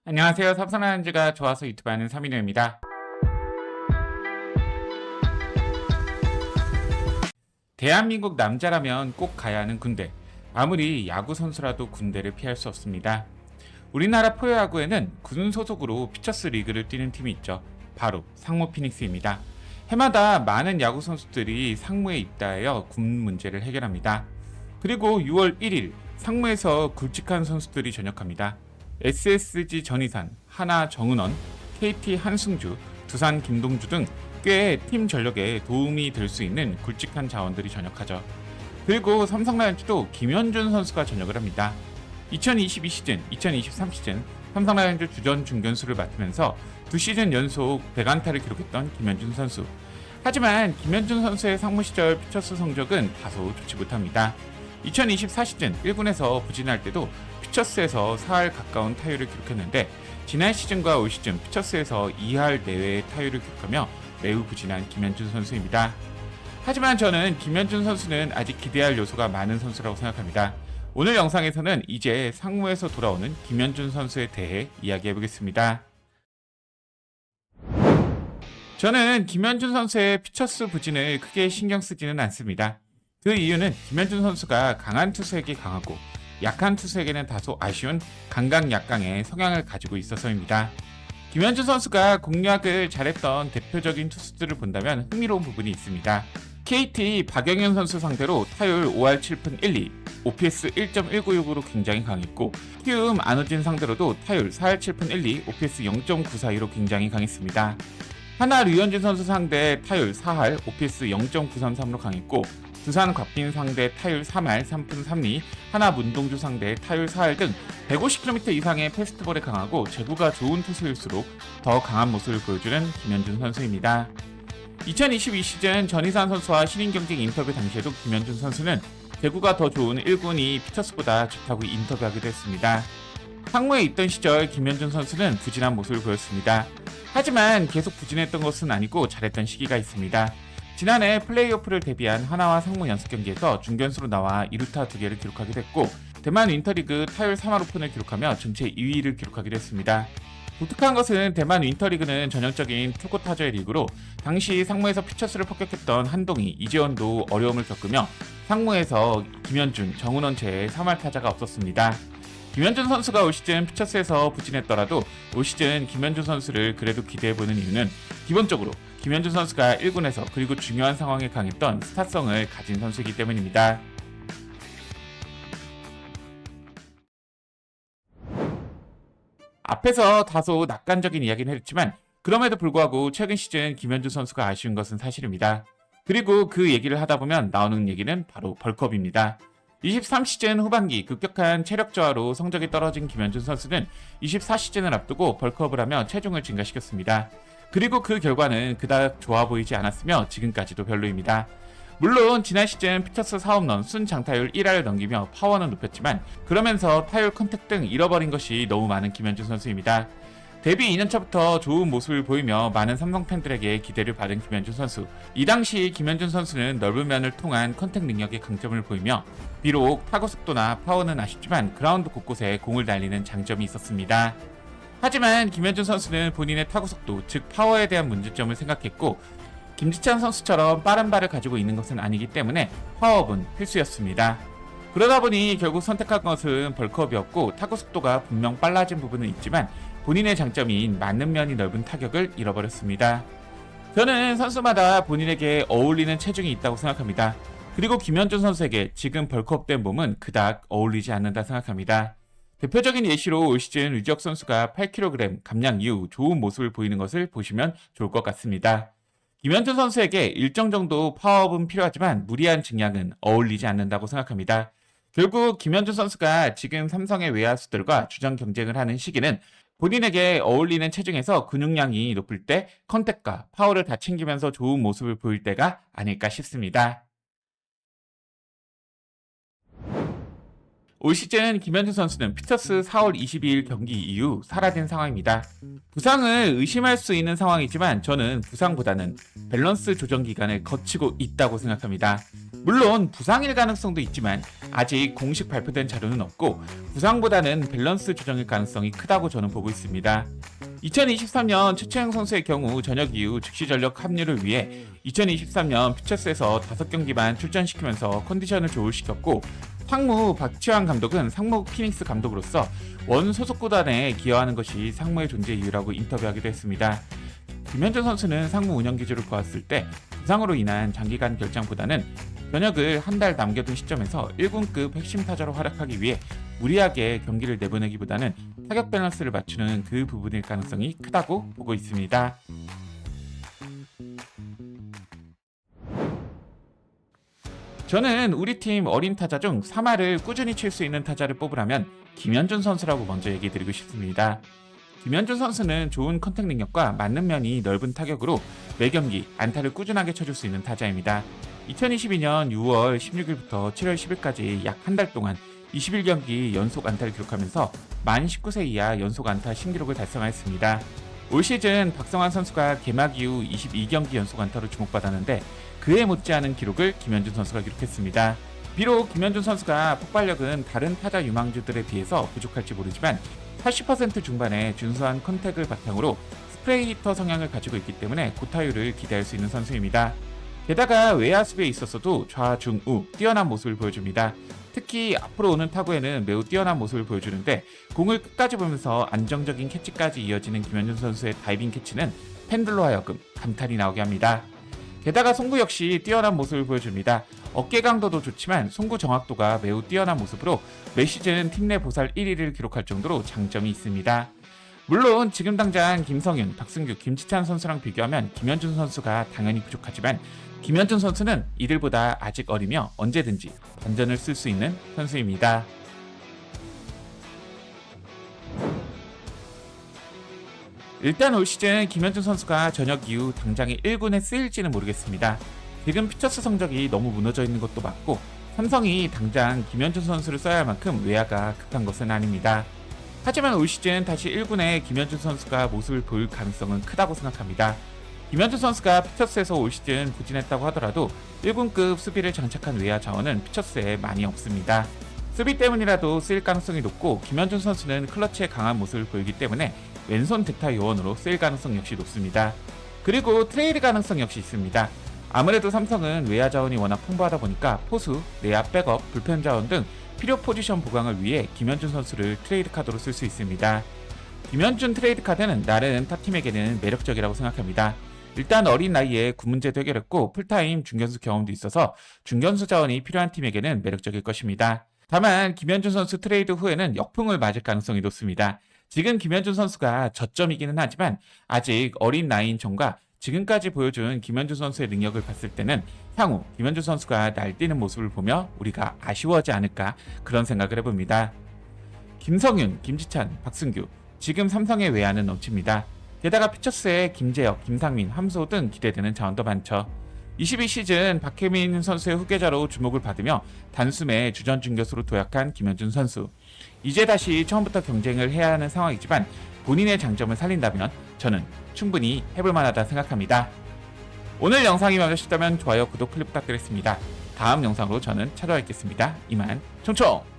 안녕하세요. 삼성라이온즈가 좋아서 유튜브하는 서민호입니다. 대한민국 남자라면 꼭 가야 하는 군대. 아무리 야구 선수라도 군대를 피할 수 없습니다. 우리나라 프로야구에는 군 소속으로 피처스 리그를 뛰는 팀이 있죠. 바로 상무 피닉스입니다. 해마다 많은 야구 선수들이 상무에 입다하여 군 문제를 해결합니다. 그리고 6월 1일 상무에서 굵직한 선수들이 전역합니다. SSG 전희산, 하나 정은원, KT 한승주, 두산 김동주 등 꽤 팀 전력에 도움이 될 수 있는 굵직한 자원들이 전역하죠. 그리고 삼성라이온즈도 김현준 선수가 전역을 합니다. 2022 시즌, 2023 시즌 삼성라이온즈 주전 중견수를 맡으면서 2시즌 연속 100안타를 기록했던 김현준 선수. 하지만 김현준 선수의 상무 시절 피처스 성적은 다소 좋지 못합니다. 2024 시즌 1군에서 부진할 때도 피처스에서 4할 가까운 타율을 기록했는데 지난 시즌과 올 시즌 피처스에서 2할 내외의 타율을 기록하며 매우 부진한 김현준 선수입니다. 하지만 저는 김현준 선수는 아직 기대할 요소가 많은 선수라고 생각합니다. 오늘 영상에서는 이제 상무에서 돌아오는 김현준 선수에 대해 이야기해보겠습니다. 저는 김현준 선수의 피처스 부진을 크게 신경 쓰지는 않습니다. 그 이유는 김현준 선수가 강한 투수에게 강하고 약한 투수에게는 다소 아쉬운 강강약강의 성향을 가지고 있어서입니다. 김현준 선수가 공략을 잘했던 대표적인 투수들을 본다면 흥미로운 부분이 있습니다. KT 박영현 선수 상대로 타율 5할 7푼 1리, OPS 1.196으로 굉장히 강했고 키움 안우진 상대로도 타율 4할 7푼 1리, OPS 0.942로 굉장히 강했습니다. 하나 류현진 선수 상대 타율 4할, OPS 0.933으로 강했고 두산 곽빈 상대 타율 3할 3푼 3리, 하나 문동주 상대 타율 4할 등 150km 이상의 패스트볼에 강하고 제구가 좋은 투수일수록 더 강한 모습을 보여주는 김현준 선수입니다. 2022 시즌 전희산 선수와 신인 경쟁 인터뷰 당시에도 김현준 선수는 제구가 더 좋은 1군이 피처스보다 좋다고 인터뷰하기도 했습니다. 상무에 있던 시절 김현준 선수는 부진한 모습을 보였습니다. 하지만 계속 부진했던 것은 아니고 잘했던 시기가 있습니다. 지난해 플레이오프를 대비한 하나와 상무 연습 경기에서 중견수로 나와 2루타 2개를 기록하기도 했고 대만 윈터리그 타율 3할 5푼을 기록하며 전체 2위를 기록하기도 했습니다. 독특한 것은 대만 윈터리그는 전형적인 투고 타저의 리그로 당시 상무에서 피처스를 폭격했던 한동희, 이재원도 어려움을 겪으며 상무에서 김현준, 정은원 제외 3할 타자가 없었습니다. 김현준 선수가 올 시즌 피처스에서 부진했더라도 올 시즌 김현준 선수를 그래도 기대해보는 이유는 기본적으로 김현준 선수가 1군에서 그리고 중요한 상황에 강했던 스타성을 가진 선수이기 때문입니다. 앞에서 다소 낙관적인 이야기는 했지만 그럼에도 불구하고 최근 시즌 김현준 선수가 아쉬운 것은 사실입니다. 그리고 그 얘기를 하다 보면 나오는 얘기는 바로 벌크업입니다. 23 시즌 후반기 급격한 체력 저하로 성적이 떨어진 김현준 선수는 24 시즌을 앞두고 벌크업을 하며 체중을 증가시켰습니다. 그리고 그 결과는 그닥 좋아 보이지 않았으며 지금까지도 별로입니다. 물론 지난 시즌 피처스 4홈런, 순장타율 1할을 넘기며 파워는 높였지만 그러면서 타율 컨택 등 잃어버린 것이 너무 많은 김현준 선수입니다. 데뷔 2년차부터 좋은 모습을 보이며 많은 삼성 팬들에게 기대를 받은 김현준 선수. 이 당시 김현준 선수는 넓은 면을 통한 컨택 능력의 강점을 보이며 비록 타구 속도나 파워는 아쉽지만 그라운드 곳곳에 공을 날리는 장점이 있었습니다. 하지만 김현준 선수는 본인의 타구 속도, 즉 파워에 대한 문제점을 생각했고 김지찬 선수처럼 빠른 발을 가지고 있는 것은 아니기 때문에 파워업은 필수였습니다. 그러다 보니 결국 선택한 것은 벌크업이었고 타구 속도가 분명 빨라진 부분은 있지만 본인의 장점인 맞는 면이 넓은 타격을 잃어버렸습니다. 저는 선수마다 본인에게 어울리는 체중이 있다고 생각합니다. 그리고 김현준 선수에게 지금 벌크업된 몸은 그닥 어울리지 않는다 생각합니다. 대표적인 예시로 올 시즌 류지혁 선수가 8kg 감량 이후 좋은 모습을 보이는 것을 보시면 좋을 것 같습니다. 김현준 선수에게 일정 정도 파워업은 필요하지만 무리한 증량은 어울리지 않는다고 생각합니다. 결국 김현준 선수가 지금 삼성의 외야수들과 주전 경쟁을 하는 시기는 본인에게 어울리는 체중에서 근육량이 높을 때 컨택과 파워를 다 챙기면서 좋은 모습을 보일 때가 아닐까 싶습니다. 올 시즌 김현준 선수는 피처스 4월 22일 경기 이후 사라진 상황입니다. 부상을 의심할 수 있는 상황이지만 저는 부상보다는 밸런스 조정 기간을 거치고 있다고 생각합니다. 물론 부상일 가능성도 있지만 아직 공식 발표된 자료는 없고 부상보다는 밸런스 조정일 가능성이 크다고 저는 보고 있습니다. 2023년 최채영 선수의 경우 전역 이후 즉시 전력 합류를 위해 2023년 퓨처스에서 5경기만 출전시키면서 컨디션을 조율시켰고 상무 박치환 감독은 상무 피닉스 감독으로서 원 소속 구단에 기여하는 것이 상무의 존재 이유라고 인터뷰하기도 했습니다. 김현준 선수는 상무 운영 기조를 보았을 때 부상으로 인한 장기간 결장보다는 전역을 한 달 남겨둔 시점에서 1군급 핵심 타자로 활약하기 위해 무리하게 경기를 내보내기보다는 타격 밸런스를 맞추는 그 부분일 가능성이 크다고 보고 있습니다. 저는 우리 팀 어린 타자 중 3할을 꾸준히 칠 수 있는 타자를 뽑으라면 김현준 선수라고 먼저 얘기드리고 싶습니다. 김현준 선수는 좋은 컨택 능력과 맞는 면이 넓은 타격으로 매 경기 안타를 꾸준하게 쳐줄 수 있는 타자입니다. 2022년 6월 16일부터 7월 10일까지 약 한 달 동안 21경기 연속 안타를 기록하면서 만 19세 이하 연속 안타 신기록을 달성하였습니다. 올 시즌 박성환 선수가 개막 이후 22경기 연속 안타로 주목받았는데 그에 못지않은 기록을 김현준 선수가 기록했습니다. 비록 김현준 선수가 폭발력은 다른 타자 유망주들에 비해서 부족할지 모르지만 80% 중반의 준수한 컨택을 바탕으로 스프레이 히터 성향을 가지고 있기 때문에 고타율을 기대할 수 있는 선수입니다. 게다가 외야 수비에 있어서도 좌중우 뛰어난 모습을 보여줍니다. 특히 앞으로 오는 타구에는 매우 뛰어난 모습을 보여주는데 공을 끝까지 보면서 안정적인 캐치까지 이어지는 김현준 선수의 다이빙 캐치는 팬들로 하여금 감탄이 나오게 합니다. 게다가 송구 역시 뛰어난 모습을 보여줍니다. 어깨 강도도 좋지만 송구 정확도가 매우 뛰어난 모습으로 매 시즌 팀 내 보살 1위를 기록할 정도로 장점이 있습니다. 물론 지금 당장 김성윤, 박승규, 김지찬 선수랑 비교하면 김현준 선수가 당연히 부족하지만 김현준 선수는 이들보다 아직 어리며 언제든지 반전을 쓸 수 있는 선수입니다. 일단 올 시즌 김현준 선수가 전역 이후 당장에 1군에 쓰일지는 모르겠습니다. 지금 퓨처스 성적이 너무 무너져 있는 것도 맞고 삼성이 당장 김현준 선수를 써야 할 만큼 외야가 급한 것은 아닙니다. 하지만 올 시즌 다시 1군에 김현준 선수가 모습을 보일 가능성은 크다고 생각합니다. 김현준 선수가 퓨처스에서 올 시즌 부진했다고 하더라도 1군급 수비를 장착한 외야 자원은 퓨처스에 많이 없습니다. 수비 때문이라도 쓰일 가능성이 높고 김현준 선수는 클러치에 강한 모습을 보이기 때문에 왼손 대타 요원으로 쓰일 가능성 역시 높습니다. 그리고 트레이드 가능성 역시 있습니다. 아무래도 삼성은 외야 자원이 워낙 풍부하다 보니까 포수, 내야 백업, 불펜 자원 등 필요 포지션 보강을 위해 김현준 선수를 트레이드 카드로 쓸 수 있습니다. 김현준 트레이드 카드는 나름 타팀에게는 매력적이라고 생각합니다. 일단 어린 나이에 구문제도 해결했고 풀타임 중견수 경험도 있어서 중견수 자원이 필요한 팀에게는 매력적일 것입니다. 다만 김현준 선수 트레이드 후에는 역풍을 맞을 가능성이 높습니다. 지금 김현준 선수가 저점이기는 하지만 아직 어린 나이인 점과 지금까지 보여준 김현준 선수의 능력을 봤을 때는 향후 김현준 선수가 날뛰는 모습을 보며 우리가 아쉬워하지 않을까 그런 생각을 해봅니다. 김성윤, 김지찬, 박승규 지금 삼성의 외야는 넘칩니다. 게다가 퓨처스의 김재혁, 김상민, 함수호 등 기대되는 자원도 많죠. 22시즌 박혜민 선수의 후계자로 주목을 받으며 단숨에 주전 중교수로 도약한 김현준 선수. 이제 다시 처음부터 경쟁을 해야 하는 상황이지만 본인의 장점을 살린다면 저는 충분히 해볼 만하다 생각합니다. 오늘 영상이 마음에 드셨다면 좋아요, 구독, 클릭 부탁드리겠습니다. 다음 영상으로 저는 찾아뵙겠습니다. 이만 총총!